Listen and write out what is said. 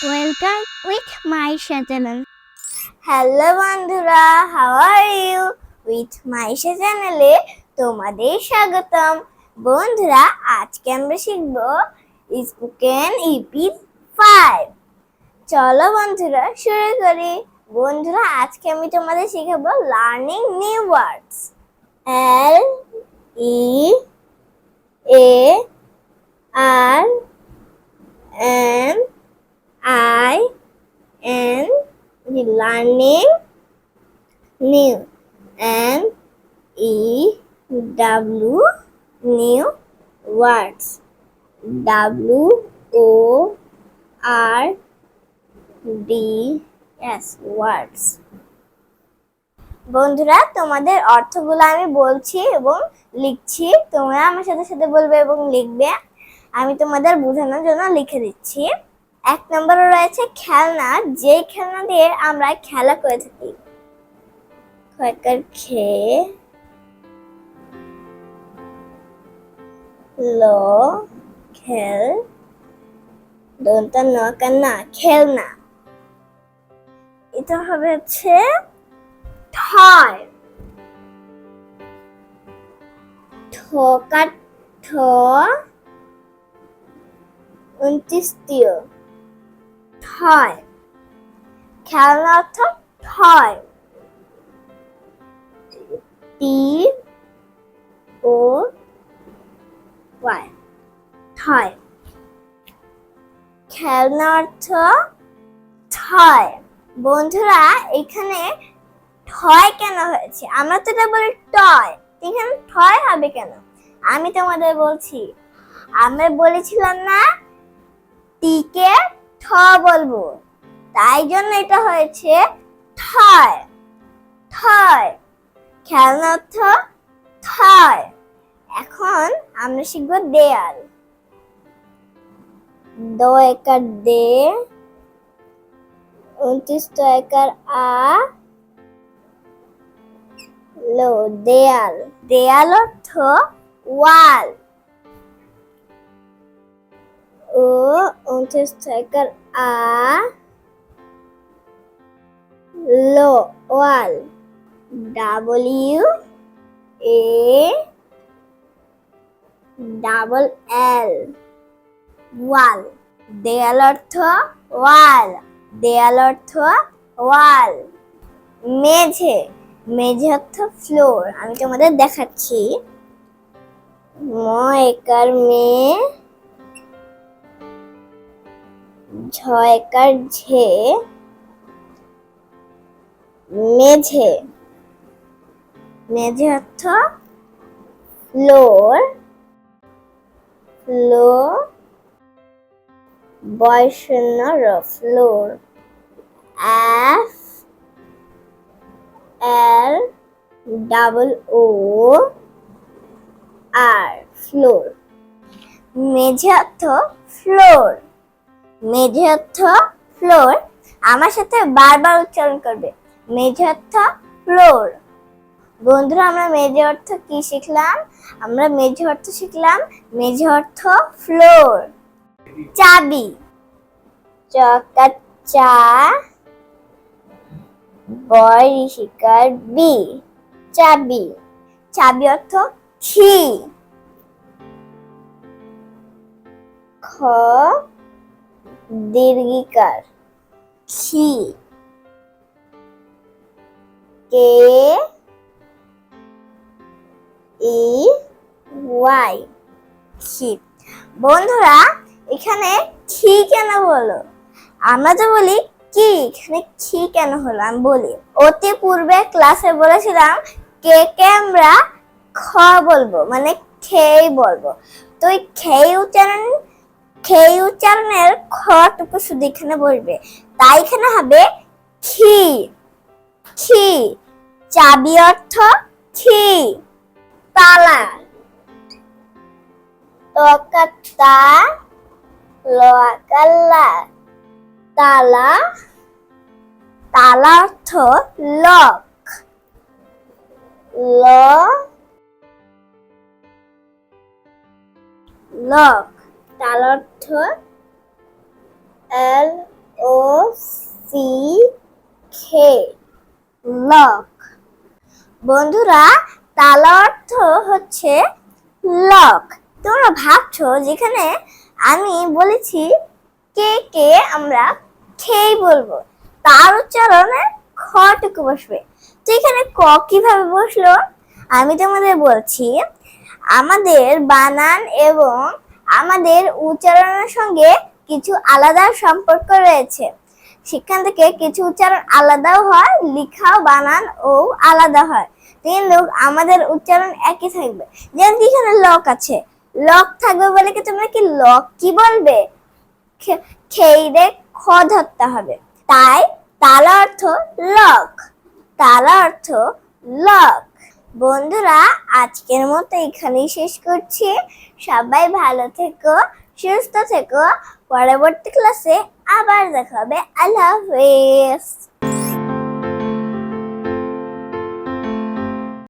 Welcome with my channel. Hello বন্ধুরা, how are you? With Maisha চ্যানেলে তোমাদের স্বাগতম। বন্ধুরা, আজকে আমরা শিখব স্পোকেন ইপি 5। চলো বন্ধুরা শুরু করি। বন্ধুরা, আজকে আমি তোমাদের শেখাবো learning new words. L E A R N I N learning new N E W new words W O R D S words। বন্ধুরা, তোমাদের অর্থগুলো আমি বলছি এবং লিখছি, তোমরা আমার সাথে সাথে বলবে এবং লিখবে। আমি তোমাদের বোঝানোর জন্য লিখে দিচ্ছি। 1 নম্বরে রয়েছে খেলনা, যেই খেলনা দিয়ে আমরা খেলা করে থাকি। খয়কার খে লো খেল দন্তা নকার না খেলনা। এটা হবে হচ্ছে টয়। ঠোকার ঠ 29 টয়। খেলনা অর্থ টয়। টি ও ওয়াই টয়। খেলনা অর্থ টয়। বন্ধুরা, এখানে টয় কেন হয়েছে? আমরা তো এটা বলি টয়, এখানে টয় হবে কেন? আমি তোমাদের বলছি। আমরা বলেছিলাম না টিকে ঠ বলবো, তাই জন্য এটা হয়েছে টয়। টয় খেলনা অর্থ টয়। এখন আমরা শিখব দেয়াল। দ একার দে 29 একার আ লো দেয়াল। দেয়াল অর্থ ওয়াল। ও 29 একার আ লো ওয়াল। ডাব্লিউ এ ডাবল এল ওয়াল। দেয়াল অর্থ ওয়াল। দেয়াল অর্থ ওয়াল। মেঝে। মেঝে অর্থ ফ্লোর। আমি তোমাদের দেখাচ্ছি। ম একার মে ঝ একার ঝে মেঝে। মেঝে অর্থ ফ্লোর। ফ্লোর বয়শূন্য র floor. F L double O R floor. মেঝে অর্থ ফ্লোর। মেঝে অর্থ ফ্লোর। আমার সাথে বারবার উচ্চারণ করবে। মেঝে অর্থ ফ্লোর। বন্ধুরা, আমরা মেঝে অর্থ কি শিখলাম? আমরা মেঝে অর্থ শিখলাম মেঝে অর্থ ফ্লোর। চাবি। চকা চা বয় ঋষিকার বি চাবি। চাবি অর্থ কি। খ দীর্ঘিকার কি। কে ই ওয়াই কি। বন্ধুরা, এখানে কি কেন হলো? আমরা তো বলি কি, এখানে কি কেন হলো আমি বলি। অতি পূর্বে ক্লাসে বলেছিলাম কে কে আমরা খ বলবো, মানে খেই বলবো। তো এই খেই উচ্চারণের খটুকু শুধু এখানে বসবে, তাই এখানে হবে কি। কি। চাবি অর্থ কি। তালা। তকাতা লোয়াকাল্লা তালা। তালা অর্থ লক। লক। তালা অর্থ লক। বন্ধুরা, তালা অর্থ হচ্ছে লক। তোমরা ভাবছো যেখানে আমি বলেছি কে কে আমরা খেই বলবো, তার উচ্চারণে খটুকু বসবে। তো এখানে ক কিভাবে বসলো আমি তোমাদের বলছি। আমাদের বানান এবং আমাদের উচ্চারণের সঙ্গে কিছু আলাদা সম্পর্ক রয়েছে। সেখান থেকে কিছু উচ্চারণ আলাদাও হয়, লিখাও বানান ও আলাদা হয়, কিন্তু আমাদের উচ্চারণ একই থাকবে। যেমন এখানে লক আছে, লক থাকবে বলে কি তোমরা কি লক কি বলবে? খেইরে খ ধরতে হবে। তাই তালা অর্থ লক, তালা অর্থ লক। বন্ধুরা, আজকের মতো এখানেই শেষ করছি। সবাই ভালো থেকো, সুস্থ থেকো। পরবর্তী ক্লাসে আবার দেখা হবে। আল্লাহ হাফেজ।